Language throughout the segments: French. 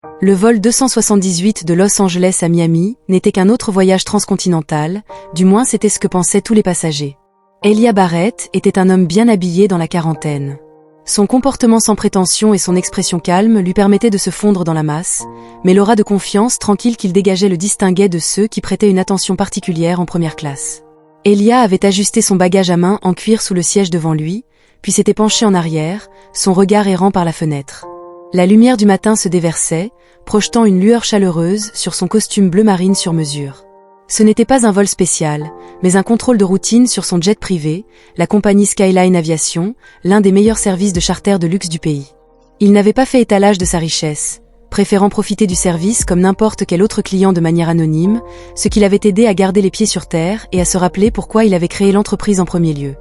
Le vol 278 de Los Angeles à Miami n'était qu'un autre voyage transcontinental, du moins c'était ce que pensaient tous les passagers. Elia Barrett était un homme bien habillé dans la quarantaine. Son comportement sans prétention et son expression calme lui permettaient de se fondre dans la masse, mais l'aura de confiance tranquille qu'il dégageait le distinguait de ceux qui prêtaient une attention particulière en première classe. Elia avait ajusté son bagage à main en cuir sous le siège devant lui, puis s'était penché en arrière, son regard errant par la fenêtre. La lumière du matin se déversait, projetant une lueur chaleureuse sur son costume bleu marine sur mesure. Ce n'était pas un vol spécial, mais un contrôle de routine sur son jet privé, la compagnie Skyline Aviation, l'un des meilleurs services de charter de luxe du pays. Il n'avait pas fait étalage de sa richesse, préférant profiter du service comme n'importe quel autre client de manière anonyme, ce qui l'avait aidé à garder les pieds sur terre et à se rappeler pourquoi il avait créé l'entreprise en premier lieu.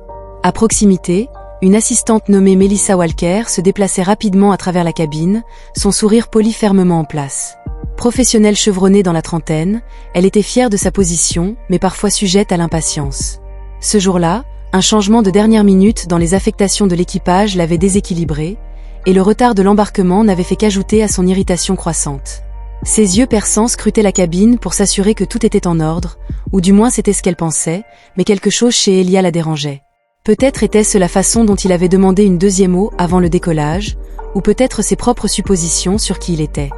À proximité, une assistante nommée Melissa Walker se déplaçait rapidement à travers la cabine, son sourire poli fermement en place. Professionnelle chevronnée dans la trentaine, elle était fière de sa position, mais parfois sujette à l'impatience. Ce jour-là, un changement de dernière minute dans les affectations de l'équipage l'avait déséquilibrée, et le retard de l'embarquement n'avait fait qu'ajouter à son irritation croissante. Ses yeux perçants scrutaient la cabine pour s'assurer que tout était en ordre, ou du moins c'était ce qu'elle pensait, mais quelque chose chez Elia la dérangeait. Peut-être était-ce la façon dont il avait demandé une deuxième eau avant le décollage, ou peut-être ses propres suppositions sur qui il était.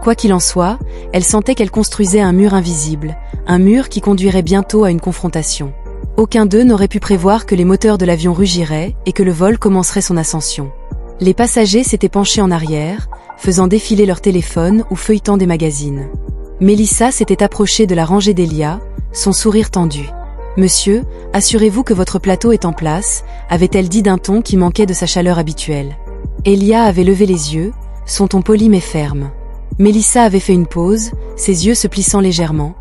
Quoi qu'il en soit, elle sentait qu'elle construisait un mur invisible, un mur qui conduirait bientôt à une confrontation. Aucun d'eux n'aurait pu prévoir que les moteurs de l'avion rugiraient et que le vol commencerait son ascension. Les passagers s'étaient penchés en arrière, faisant défiler leur téléphone ou feuilletant des magazines. Melissa s'était approchée de la rangée d'Elia, son sourire tendu. « Monsieur, assurez-vous que votre plateau est en place », avait-elle dit d'un ton qui manquait de sa chaleur habituelle. Elia avait levé les yeux, son ton poli mais ferme. Melissa avait fait une pause, ses yeux se plissant légèrement.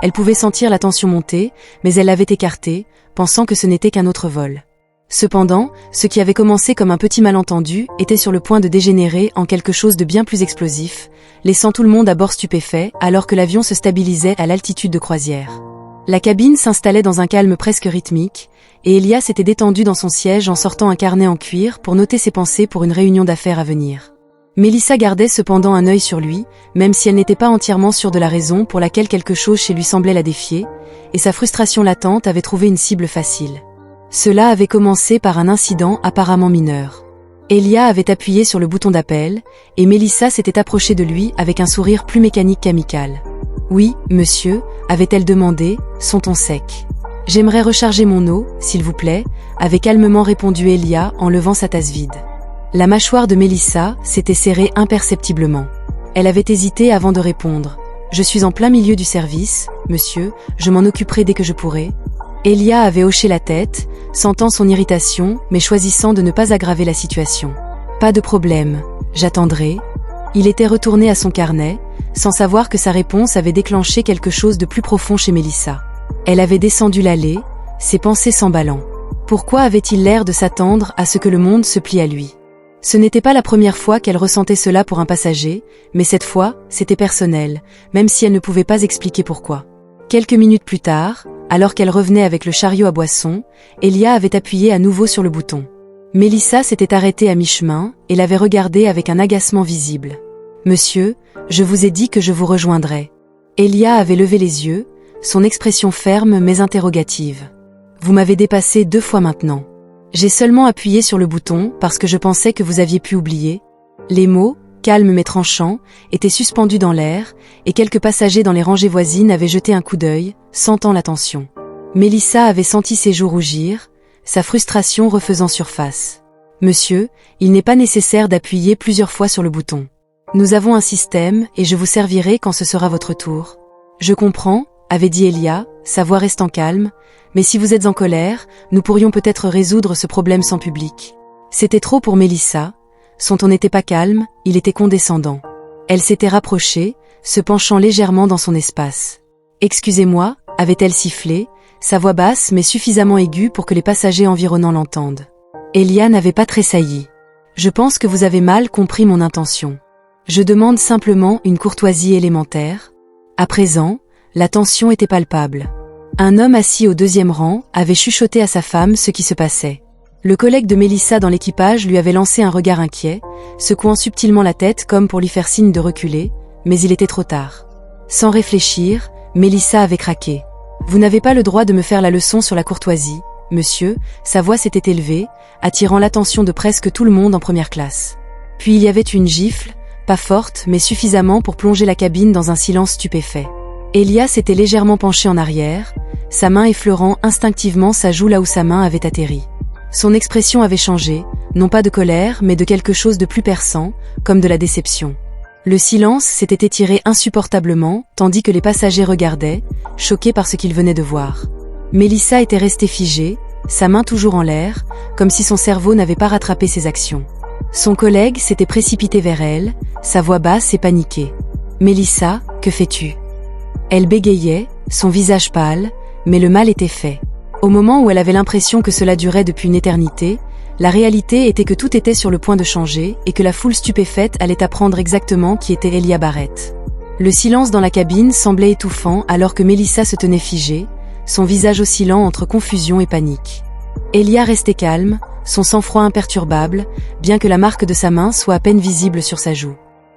Elle pouvait sentir la tension monter, mais elle l'avait écartée, pensant que ce n'était qu'un autre vol. Cependant, ce qui avait commencé comme un petit malentendu était sur le point de dégénérer en quelque chose de bien plus explosif, laissant tout le monde à bord stupéfait alors que l'avion se stabilisait à l'altitude de croisière. La cabine s'installait dans un calme presque rythmique, et Elia s'était détendue dans son siège en sortant un carnet en cuir pour noter ses pensées pour une réunion d'affaires à venir. Melissa gardait cependant un œil sur lui, même si elle n'était pas entièrement sûre de la raison pour laquelle quelque chose chez lui semblait la défier, et sa frustration latente avait trouvé une cible facile. Cela avait commencé par un incident apparemment mineur. Elia avait appuyé sur le bouton d'appel, et Melissa s'était approchée de lui avec un sourire plus mécanique qu'amical. « Oui, monsieur », avait-elle demandé, son ton sec. « J'aimerais recharger mon eau, s'il vous plaît », avait calmement répondu Elia en levant sa tasse vide. La mâchoire de Melissa s'était serrée imperceptiblement. Elle avait hésité avant de répondre. « Je suis en plein milieu du service, monsieur, je m'en occuperai dès que je pourrai. » Elia avait hoché la tête, sentant son irritation, mais choisissant de ne pas aggraver la situation. « Pas de problème, j'attendrai. » Il était retourné à son carnet, sans savoir que sa réponse avait déclenché quelque chose de plus profond chez Melissa. Elle avait descendu l'allée, ses pensées s'emballant. Pourquoi avait-il l'air de s'attendre à ce que le monde se plie à lui? Ce n'était pas la première fois qu'elle ressentait cela pour un passager, mais cette fois, c'était personnel, même si elle ne pouvait pas expliquer pourquoi. Quelques minutes plus tard, alors qu'elle revenait avec le chariot à boissons, Elia avait appuyé à nouveau sur le bouton. Melissa s'était arrêtée à mi-chemin et l'avait regardé avec un agacement visible. « Monsieur, je vous ai dit que je vous rejoindrais. » Elia avait levé les yeux, son expression ferme mais interrogative. « Vous m'avez dépassé 2 fois maintenant. J'ai seulement appuyé sur le bouton parce que je pensais que vous aviez pu oublier. » Les mots, calmes mais tranchants, étaient suspendus dans l'air, et quelques passagers dans les rangées voisines avaient jeté un coup d'œil, sentant la tension. Melissa avait senti ses joues rougir, sa frustration refaisant surface. « Monsieur, il n'est pas nécessaire d'appuyer plusieurs fois sur le bouton. Nous avons un système et je vous servirai quand ce sera votre tour. »« Je comprends », avait dit Elia, sa voix restant calme, « mais si vous êtes en colère, nous pourrions peut-être résoudre ce problème sans public. » C'était trop pour Melissa. Son ton n'était pas calme, il était condescendant. Elle s'était rapprochée, se penchant légèrement dans son espace. « Excusez-moi », avait-elle sifflé, sa voix basse mais suffisamment aiguë pour que les passagers environnants l'entendent. Elia n'avait pas tressailli. « Je pense que vous avez mal compris mon intention. Je demande simplement une courtoisie élémentaire. » À présent, la tension était palpable. Un homme assis au 2e rang avait chuchoté à sa femme ce qui se passait. Le collègue de Melissa dans l'équipage lui avait lancé un regard inquiet, secouant subtilement la tête comme pour lui faire signe de reculer, mais il était trop tard. Sans réfléchir, Mélissa avait craqué. « Vous n'avez pas le droit de me faire la leçon sur la courtoisie, monsieur », sa voix s'était élevée, attirant l'attention de presque tout le monde en première classe. Puis il y avait une gifle, pas forte mais suffisamment pour plonger la cabine dans un silence stupéfait. Elia s'était légèrement penché en arrière, sa main effleurant instinctivement sa joue là où sa main avait atterri. Son expression avait changé, non pas de colère mais de quelque chose de plus perçant, comme de la déception. Le silence s'était étiré insupportablement, tandis que les passagers regardaient, choqués par ce qu'ils venaient de voir. Mélissa était restée figée, sa main toujours en l'air, comme si son cerveau n'avait pas rattrapé ses actions. Son collègue s'était précipité vers elle, sa voix basse et paniquée. « Mélissa, que fais-tu » Elle bégayait, son visage pâle, mais le mal était fait. Au moment où elle avait l'impression que cela durait depuis une éternité, la réalité était que tout était sur le point de changer et que la foule stupéfaite allait apprendre exactement qui était Elia Barrett. Le silence dans la cabine semblait étouffant alors que Mélissa se tenait figée, son visage oscillant entre confusion et panique. Elia restait calme, son sang-froid imperturbable, bien que la marque de sa main soit à peine visible sur sa joue.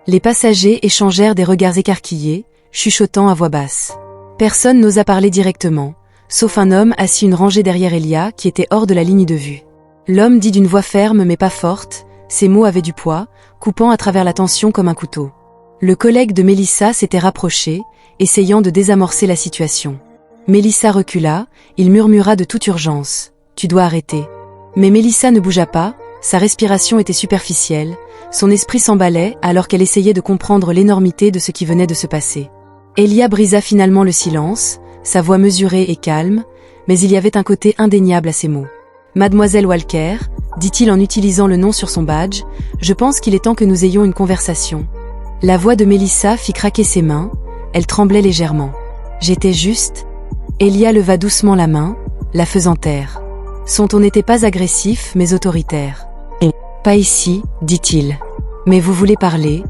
Les passagers échangèrent des regards écarquillés, chuchotant à voix basse. Personne n'osa parler directement, sauf un homme assis une rangée derrière Elia qui était hors de la ligne de vue. L'homme dit d'une voix ferme mais pas forte, ses mots avaient du poids, coupant à travers la tension comme un couteau. Le collègue de Mélissa s'était rapproché, essayant de désamorcer la situation. Mélissa recula, il murmura de toute urgence. « Tu dois arrêter ». Mais Mélissa ne bougea pas, sa respiration était superficielle, son esprit s'emballait alors qu'elle essayait de comprendre l'énormité de ce qui venait de se passer. Elia brisa finalement le silence, sa voix mesurée et calme, mais il y avait un côté indéniable à ses mots. « Mademoiselle Walker, dit-il en utilisant le nom sur son badge, je pense qu'il est temps que nous ayons une conversation. » La voix de Mélissa fit craquer ses mains, elle tremblait légèrement. « J'étais juste... » Elia leva doucement la main, la faisant taire. Son ton n'était pas agressif mais autoritaire. « Pas ici, dit-il. Mais vous voulez parler ?»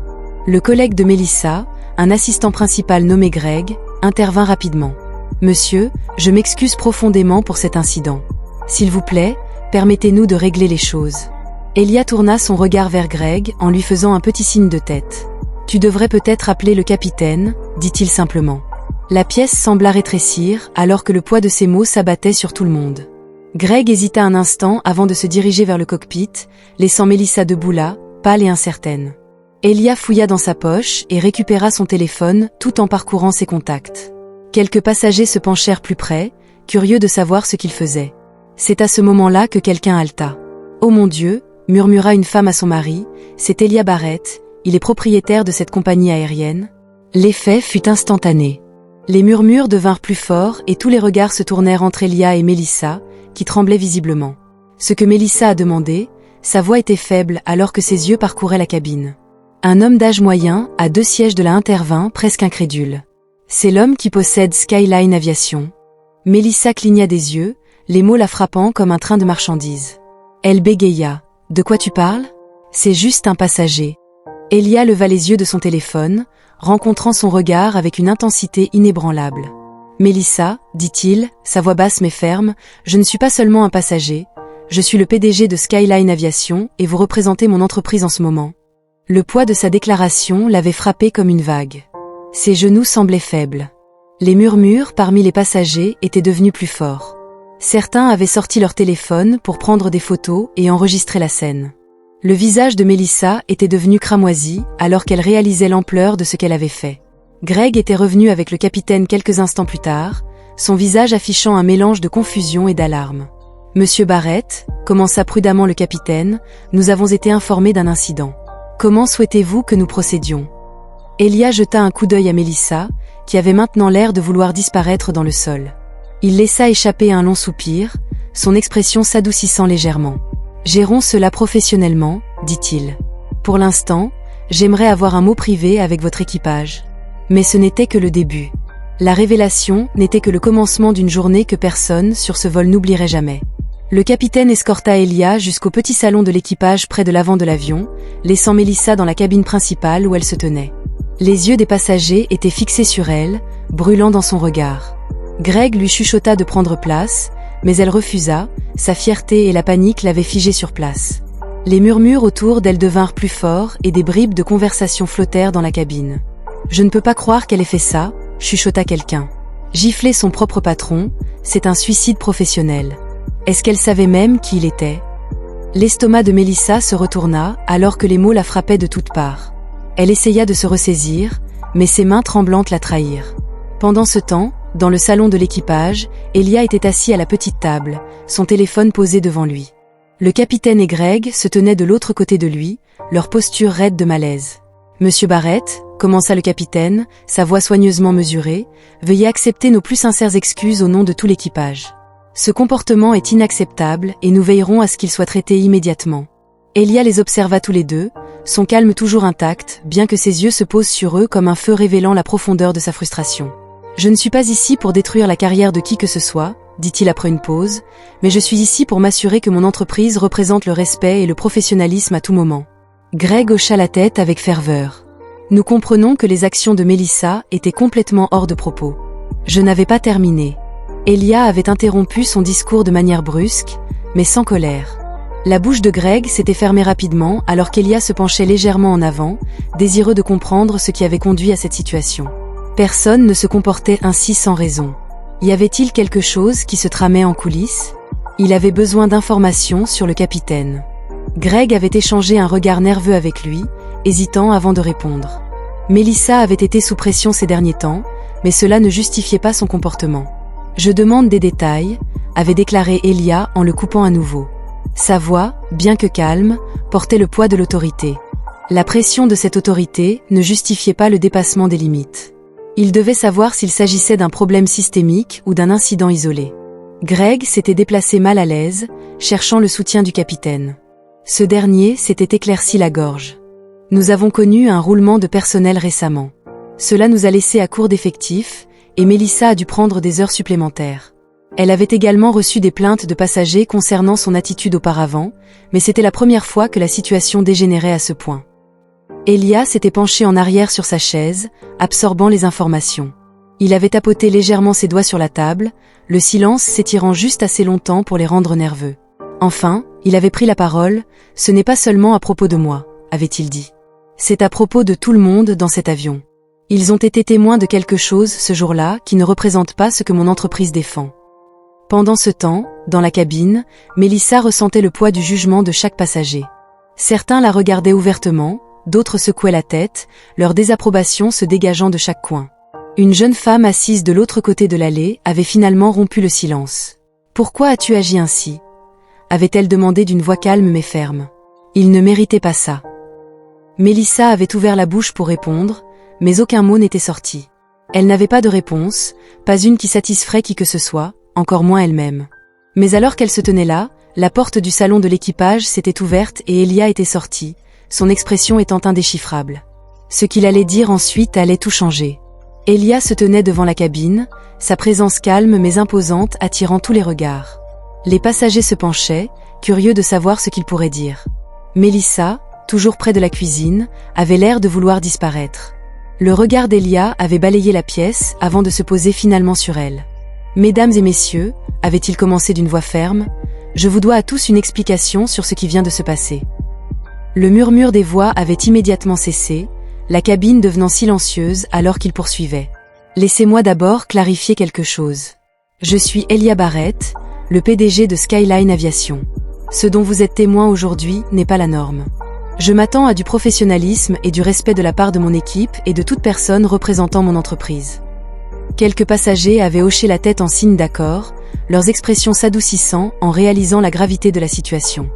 Le collègue de Mélissa, un assistant principal nommé Greg, intervint rapidement. « Monsieur, je m'excuse profondément pour cet incident. S'il vous plaît, permettez-nous de régler les choses. » Elia tourna son regard vers Greg en lui faisant un petit signe de tête. « Tu devrais peut-être appeler le capitaine, dit-il simplement. » La pièce sembla rétrécir alors que le poids de ses mots s'abattait sur tout le monde. Greg hésita un instant avant de se diriger vers le cockpit, laissant Mélissa debout là, pâle et incertaine. Elia fouilla dans sa poche et récupéra son téléphone tout en parcourant ses contacts. Quelques passagers se penchèrent plus près, curieux de savoir ce qu'il faisait. C'est à ce moment-là que quelqu'un halta. « Oh mon Dieu !» murmura une femme à son mari, « c'est Elia Barrett, il est propriétaire de cette compagnie aérienne. » L'effet fut instantané. Les murmures devinrent plus forts et tous les regards se tournèrent entre Elia et Mélissa, qui tremblait visiblement. Ce que Mélissa a demandé, sa voix était faible alors que ses yeux parcouraient la cabine. Un homme d'âge moyen, à 2 sièges de la intervint, presque incrédule. C'est l'homme qui possède Skyline Aviation. Mélissa cligna des yeux, les mots la frappant comme un train de marchandises. Elle bégaya. « De quoi tu parles ? C'est juste un passager. » Elia leva les yeux de son téléphone, rencontrant son regard avec une intensité inébranlable. « Mélissa, dit-il, sa voix basse mais ferme, je ne suis pas seulement un passager, je suis le PDG de Skyline Aviation et vous représentez mon entreprise en ce moment. » Le poids de sa déclaration l'avait frappé comme une vague. Ses genoux semblaient faibles. Les murmures parmi les passagers étaient devenus plus forts. Certains avaient sorti leur téléphone pour prendre des photos et enregistrer la scène. Le visage de Mélissa était devenu cramoisi alors qu'elle réalisait l'ampleur de ce qu'elle avait fait. Greg était revenu avec le capitaine quelques instants plus tard, son visage affichant un mélange de confusion et d'alarme. « Monsieur Barrett, commença prudemment le capitaine, nous avons été informés d'un incident. Comment souhaitez-vous que nous procédions ?» Elia jeta un coup d'œil à Mélissa, qui avait maintenant l'air de vouloir disparaître dans le sol. Il laissa échapper un long soupir, son expression s'adoucissant légèrement. « Gérons cela professionnellement, dit-il. Pour l'instant, j'aimerais avoir un mot privé avec votre équipage. » Mais ce n'était que le début. La révélation n'était que le commencement d'une journée que personne sur ce vol n'oublierait jamais. Le capitaine escorta Elia jusqu'au petit salon de l'équipage près de l'avant de l'avion, laissant Mélissa dans la cabine principale où elle se tenait. Les yeux des passagers étaient fixés sur elle, brûlant dans son regard. Greg lui chuchota de prendre place, mais elle refusa, sa fierté et la panique l'avaient figée sur place. Les murmures autour d'elle devinrent plus forts et des bribes de conversation flottèrent dans la cabine. Je ne peux pas croire qu'elle ait fait ça, chuchota quelqu'un. Gifler son propre patron, c'est un suicide professionnel. Est-ce qu'elle savait même qui il était? L'estomac de Mélissa se retourna alors que les mots la frappaient de toutes parts. Elle essaya de se ressaisir, mais ses mains tremblantes la trahirent. Pendant ce temps, dans le salon de l'équipage, Elia était assis à la petite table, son téléphone posé devant lui. Le capitaine et Greg se tenaient de l'autre côté de lui, leur posture raide de malaise. « Monsieur Barrett », commença le capitaine, sa voix soigneusement mesurée, « veuillez accepter nos plus sincères excuses au nom de tout l'équipage. Ce comportement est inacceptable et nous veillerons à ce qu'il soit traité immédiatement. » Elia les observa tous les deux, son calme toujours intact, bien que ses yeux se posent sur eux comme un feu révélant la profondeur de sa frustration. « Je ne suis pas ici pour détruire la carrière de qui que ce soit, » dit-il après une pause, « mais je suis ici pour m'assurer que mon entreprise représente le respect et le professionnalisme à tout moment. » Greg hocha la tête avec ferveur. « Nous comprenons que les actions de Mélissa étaient complètement hors de propos. » Je n'avais pas terminé. Elia avait interrompu son discours de manière brusque, mais sans colère. La bouche de Greg s'était fermée rapidement alors qu'Elia se penchait légèrement en avant, désireux de comprendre ce qui avait conduit à cette situation. Personne ne se comportait ainsi sans raison. Y avait-il quelque chose qui se tramait en coulisses? Il avait besoin d'informations sur le capitaine. Greg avait échangé un regard nerveux avec lui, hésitant avant de répondre. Mélissa avait été sous pression ces derniers temps, mais cela ne justifiait pas son comportement. « Je demande des détails », avait déclaré Elia en le coupant à nouveau. Sa voix, bien que calme, portait le poids de l'autorité. La pression de cette autorité ne justifiait pas le dépassement des limites. Il devait savoir s'il s'agissait d'un problème systémique ou d'un incident isolé. Greg s'était déplacé mal à l'aise, cherchant le soutien du capitaine. Ce dernier s'était éclairci la gorge. « Nous avons connu un roulement de personnel récemment. Cela nous a laissé à court d'effectifs, et Mélissa a dû prendre des heures supplémentaires. Elle avait également reçu des plaintes de passagers concernant son attitude auparavant, mais c'était la première fois que la situation dégénérait à ce point. » Elia s'était penché en arrière sur sa chaise, absorbant les informations. Il avait tapoté légèrement ses doigts sur la table, le silence s'étirant juste assez longtemps pour les rendre nerveux. Enfin, il avait pris la parole, « Ce n'est pas seulement à propos de moi », avait-il dit. « C'est à propos de tout le monde dans cet avion. Ils ont été témoins de quelque chose ce jour-là qui ne représente pas ce que mon entreprise défend. » Pendant ce temps, dans la cabine, Mélissa ressentait le poids du jugement de chaque passager. Certains la regardaient ouvertement, d'autres secouaient la tête, leur désapprobation se dégageant de chaque coin. Une jeune femme assise de l'autre côté de l'allée avait finalement rompu le silence. « Pourquoi as-tu agi ainsi ?» avait-elle demandé d'une voix calme mais ferme. Il ne méritait pas ça. Mélissa avait ouvert la bouche pour répondre, mais aucun mot n'était sorti. Elle n'avait pas de réponse, pas une qui satisferait qui que ce soit, encore moins elle-même. Mais alors qu'elle se tenait là, la porte du salon de l'équipage s'était ouverte et Elia était sorti, son expression étant indéchiffrable. Ce qu'il allait dire ensuite allait tout changer. Elia se tenait devant la cabine, sa présence calme mais imposante attirant tous les regards. Les passagers se penchaient, curieux de savoir ce qu'il pourrait dire. Mélissa, toujours près de la cuisine, avait l'air de vouloir disparaître. Le regard d'Elia avait balayé la pièce avant de se poser finalement sur elle. « Mesdames et messieurs », avait-il commencé d'une voix ferme, « je vous dois à tous une explication sur ce qui vient de se passer. » Le murmure des voix avait immédiatement cessé, la cabine devenant silencieuse alors qu'il poursuivait. « Laissez-moi d'abord clarifier quelque chose. Je suis Elia Barrett, le PDG de Skyline Aviation. Ce dont vous êtes témoin aujourd'hui n'est pas la norme. Je m'attends à du professionnalisme et du respect de la part de mon équipe et de toute personne représentant mon entreprise. » Quelques passagers avaient hoché la tête en signe d'accord, leurs expressions s'adoucissant en réalisant la gravité de la situation.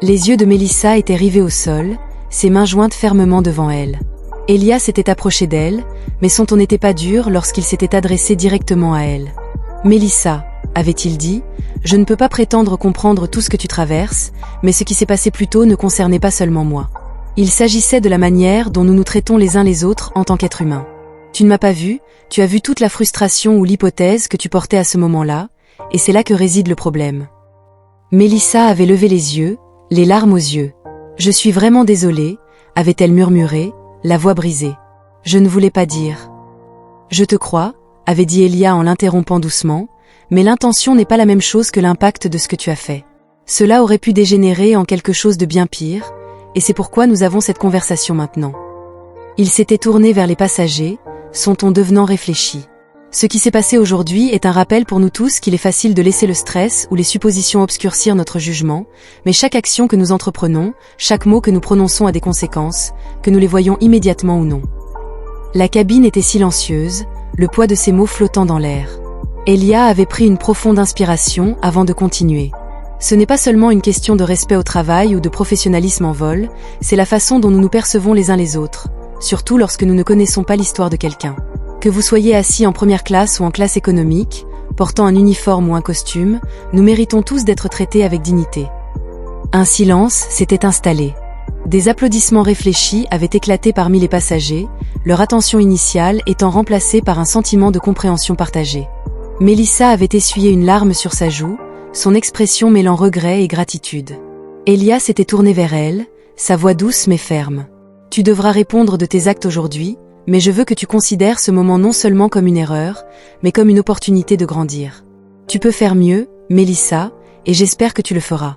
Les yeux de Mélissa étaient rivés au sol, ses mains jointes fermement devant elle. Elia s'était approché d'elle, mais son ton n'était pas dur lorsqu'il s'était adressé directement à elle. « Mélissa, » avait-il dit, « je ne peux pas prétendre comprendre tout ce que tu traverses, mais ce qui s'est passé plus tôt ne concernait pas seulement moi. Il s'agissait de la manière dont nous nous traitons les uns les autres en tant qu'êtres humains. Tu ne m'as pas vu, tu as vu toute la frustration ou l'hypothèse que tu portais à ce moment-là, et c'est là que réside le problème. » Mélissa avait levé les yeux, les larmes aux yeux. « Je suis vraiment désolée, » avait-elle murmuré, la voix brisée. « Je ne voulais pas dire. »« Je te crois, » avait dit Elia en l'interrompant doucement, « mais l'intention n'est pas la même chose que l'impact de ce que tu as fait. Cela aurait pu dégénérer en quelque chose de bien pire, et c'est pourquoi nous avons cette conversation maintenant. » Il s'était tourné vers les passagers, son ton devenant réfléchi. Ce qui s'est passé aujourd'hui est un rappel pour nous tous qu'il est facile de laisser le stress ou les suppositions obscurcir notre jugement, mais chaque action que nous entreprenons, chaque mot que nous prononçons a des conséquences, que nous les voyons immédiatement ou non. La cabine était silencieuse, le poids de ses mots flottant dans l'air. Elia avait pris une profonde inspiration avant de continuer. Ce n'est pas seulement une question de respect au travail ou de professionnalisme en vol, c'est la façon dont nous nous percevons les uns les autres, surtout lorsque nous ne connaissons pas l'histoire de quelqu'un. Que vous soyez assis en première classe ou en classe économique, portant un uniforme ou un costume, nous méritons tous d'être traités avec dignité. Un silence s'était installé. Des applaudissements réfléchis avaient éclaté parmi les passagers, leur attention initiale étant remplacée par un sentiment de compréhension partagée. Mélissa avait essuyé une larme sur sa joue, son expression mêlant regret et gratitude. Elia s'était tourné vers elle, sa voix douce mais ferme. « Tu devras répondre de tes actes aujourd'hui, mais je veux que tu considères ce moment non seulement comme une erreur, mais comme une opportunité de grandir. Tu peux faire mieux, Mélissa, et j'espère que tu le feras. »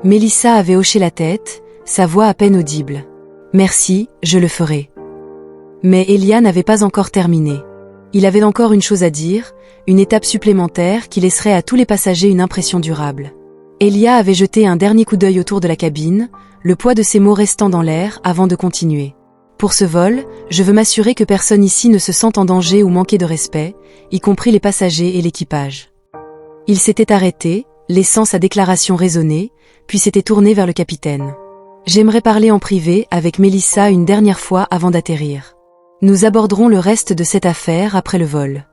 Mélissa avait hoché la tête, sa voix à peine audible. « Merci, je le ferai. » Mais Elia n'avait pas encore terminé. Il avait encore une chose à dire, une étape supplémentaire qui laisserait à tous les passagers une impression durable. Elia avait jeté un dernier coup d'œil autour de la cabine, le poids de ses mots restant dans l'air avant de continuer. Pour ce vol, je veux m'assurer que personne ici ne se sente en danger ou manquer de respect, y compris les passagers et l'équipage. Il s'était arrêté, laissant sa déclaration résonner, puis s'était tourné vers le capitaine. J'aimerais parler en privé avec Mélissa une dernière fois avant d'atterrir. Nous aborderons le reste de cette affaire après le vol.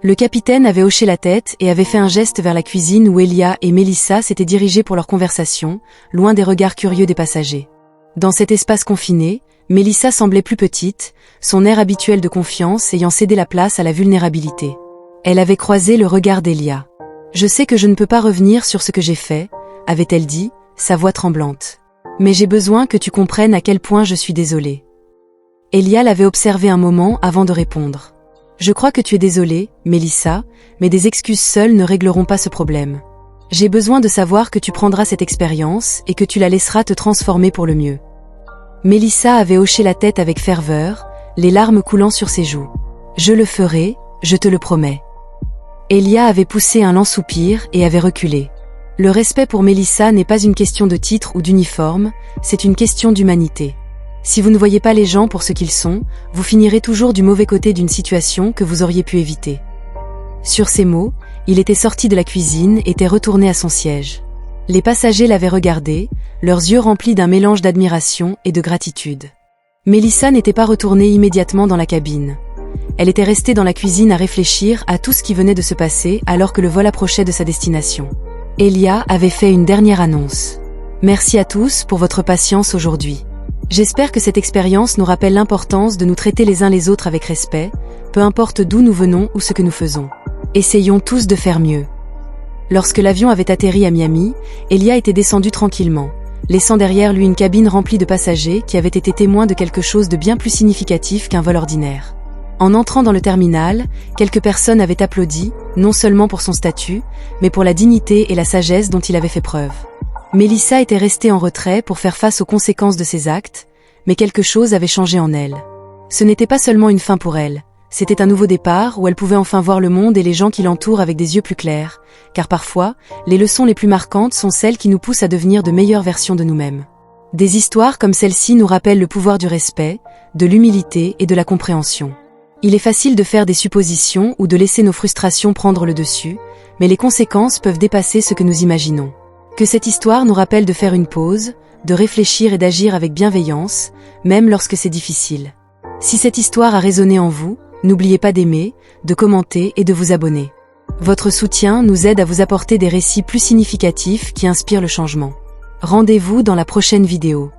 Le capitaine avait hoché la tête et avait fait un geste vers la cuisine où Elia et Mélissa s'étaient dirigés pour leur conversation, loin des regards curieux des passagers. Dans cet espace confiné, Mélissa semblait plus petite, son air habituel de confiance ayant cédé la place à la vulnérabilité. Elle avait croisé le regard d'Elia. « Je sais que je ne peux pas revenir sur ce que j'ai fait », avait-elle dit, sa voix tremblante. « Mais j'ai besoin que tu comprennes à quel point je suis désolée. » Elia l'avait observé un moment avant de répondre. « Je crois que tu es désolée, Mélissa, mais des excuses seules ne régleront pas ce problème. J'ai besoin de savoir que tu prendras cette expérience et que tu la laisseras te transformer pour le mieux. » Mélissa avait hoché la tête avec ferveur, les larmes coulant sur ses joues. « Je le ferai, je te le promets. » Elia avait poussé un lent soupir et avait reculé. Le respect pour Mélissa n'est pas une question de titre ou d'uniforme, c'est une question d'humanité. Si vous ne voyez pas les gens pour ce qu'ils sont, vous finirez toujours du mauvais côté d'une situation que vous auriez pu éviter. Sur ces mots, il était sorti de la cuisine et était retourné à son siège. Les passagers l'avaient regardé, leurs yeux remplis d'un mélange d'admiration et de gratitude. Mélissa n'était pas retournée immédiatement dans la cabine. Elle était restée dans la cuisine à réfléchir à tout ce qui venait de se passer alors que le vol approchait de sa destination. Elia avait fait une dernière annonce. « Merci à tous pour votre patience aujourd'hui. J'espère que cette expérience nous rappelle l'importance de nous traiter les uns les autres avec respect, peu importe d'où nous venons ou ce que nous faisons. Essayons tous de faire mieux. » Lorsque l'avion avait atterri à Miami, Elia était descendu tranquillement, laissant derrière lui une cabine remplie de passagers qui avaient été témoins de quelque chose de bien plus significatif qu'un vol ordinaire. En entrant dans le terminal, quelques personnes avaient applaudi, non seulement pour son statut, mais pour la dignité et la sagesse dont il avait fait preuve. Mélissa était restée en retrait pour faire face aux conséquences de ses actes, mais quelque chose avait changé en elle. Ce n'était pas seulement une fin pour elle. C'était un nouveau départ où elle pouvait enfin voir le monde et les gens qui l'entourent avec des yeux plus clairs, car parfois, les leçons les plus marquantes sont celles qui nous poussent à devenir de meilleures versions de nous-mêmes. Des histoires comme celle-ci nous rappellent le pouvoir du respect, de l'humilité et de la compréhension. Il est facile de faire des suppositions ou de laisser nos frustrations prendre le dessus, mais les conséquences peuvent dépasser ce que nous imaginons. Que cette histoire nous rappelle de faire une pause, de réfléchir et d'agir avec bienveillance, même lorsque c'est difficile. Si cette histoire a résonné en vous, n'oubliez pas d'aimer, de commenter et de vous abonner. Votre soutien nous aide à vous apporter des récits plus significatifs qui inspirent le changement. Rendez-vous dans la prochaine vidéo.